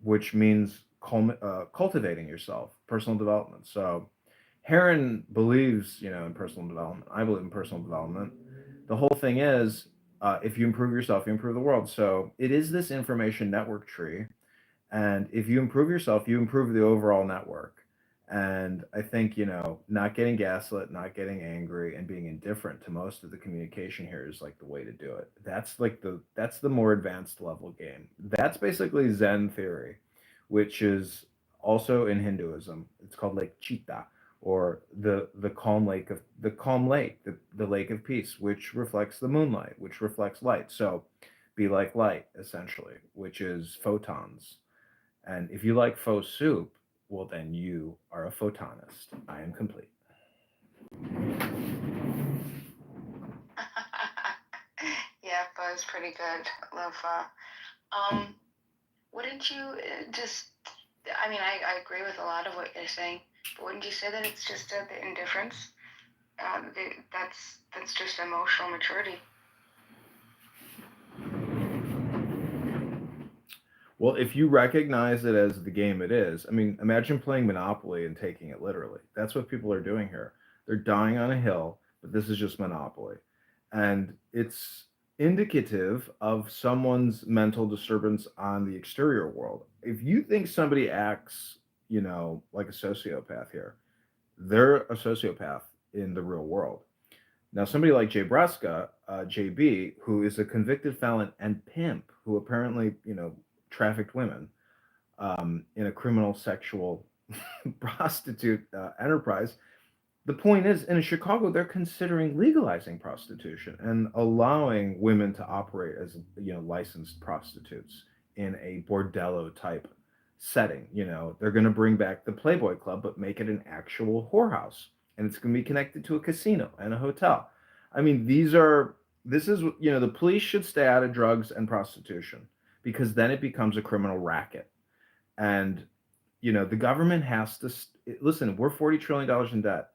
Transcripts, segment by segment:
which means cultivating yourself, personal development. So Heron believes, in personal development. I believe in personal development. The whole thing is, if you improve yourself, you improve the world. So it is this information network tree, and if you improve yourself, you improve the overall network. And I think, not getting gaslit, not getting angry, and being indifferent to most of the communication here is like the way to do it. That's the more advanced level game. That's basically Zen theory, which is also in Hinduism. It's called like Chitta, or the lake of peace, which reflects the moonlight, which reflects light. So be like light, essentially, which is photons. And if you like faux soup, well, then you are a photonist. I am complete. Yeah, but it's pretty good. I love um wouldn't you just I mean I agree with a lot of what you're saying, but wouldn't you say that it's just the indifference? That's just emotional maturity. Well, if you recognize it as the game it is, I mean, imagine playing Monopoly and taking it literally. That's what people are doing here. They're dying on a hill, but this is just Monopoly. And it's indicative of someone's mental disturbance on the exterior world. If you think somebody acts, like a sociopath here, they're a sociopath in the real world. Now, somebody like Jay Braska, JB, who is a convicted felon and pimp, who apparently, trafficked women in a criminal sexual prostitute enterprise. The point is, in Chicago, they're considering legalizing prostitution and allowing women to operate as, licensed prostitutes in a bordello type setting. They're going to bring back the Playboy Club, but make it an actual whorehouse, and it's going to be connected to a casino and a hotel. I mean, this is, the police should stay out of drugs and prostitution, because then it becomes a criminal racket. And, the government has to listen. We're $40 trillion in debt.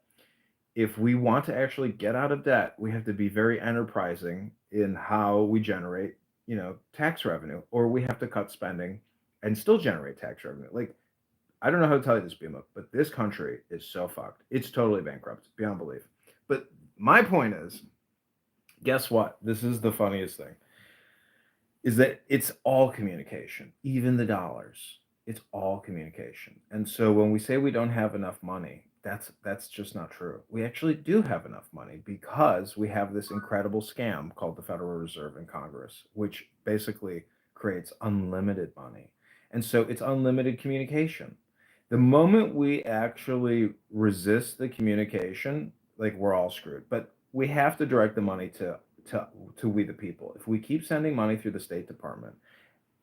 If we want to actually get out of debt, we have to be very enterprising in how we generate, tax revenue, or we have to cut spending and still generate tax revenue. Like, I don't know how to tell you this, Bima, but this country is so fucked. It's totally bankrupt beyond belief. But my point is, guess what? This is the funniest thing, is that it's all communication, even the dollars. It's all communication. And so when we say we don't have enough money, that's just not true. We actually do have enough money, because we have this incredible scam called the Federal Reserve in Congress, which basically creates unlimited money. And so it's unlimited communication. The moment we actually resist the communication, like, we're all screwed. But we have to direct the money to to we the people. If we keep sending money through the State Department,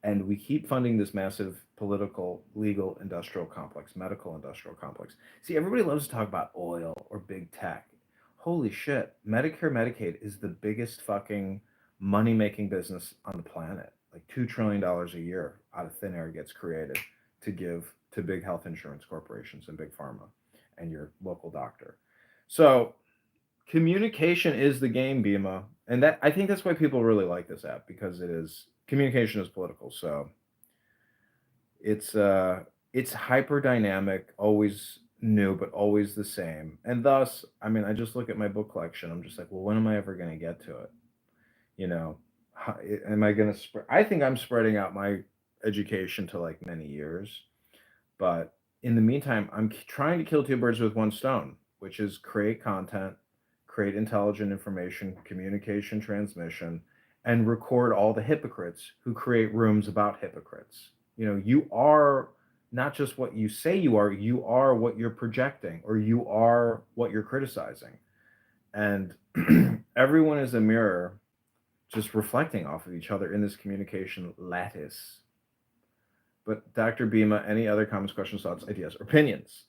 and we keep funding this massive political, legal, industrial complex, medical industrial complex. See, everybody loves to talk about oil or big tech. Holy shit, Medicare, Medicaid is the biggest fucking money making business on the planet. Like $2 trillion a year out of thin air gets created to give to big health insurance corporations and big pharma and your local doctor. So communication is the game, Bima, and that, I think that's why people really like this app, because it is, communication is political. So it's hyper dynamic, always new, but always the same. And thus, I mean, I just look at my book collection. I'm just like, well, when am I ever going to get to it? You know, how, am I going to spread? I think I'm spreading out my education to like many years, but in the meantime, I'm trying to kill two birds with one stone, which is create content, create intelligent information, communication, transmission, and record all the hypocrites who create rooms about hypocrites. You are not just what you are what you're projecting, or you are what you're criticizing. And everyone is a mirror, just reflecting off of each other in this communication lattice. But Dr. Bima, any other comments, questions, thoughts, ideas, or opinions?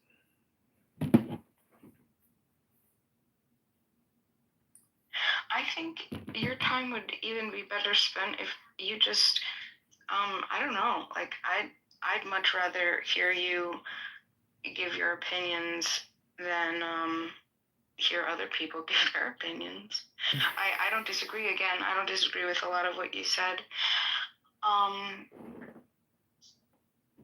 I think your time would even be better spent if you just I don't know, like I'd much rather hear you give your opinions than hear other people give their opinions. I don't disagree. Again, I don't disagree with a lot of what you said.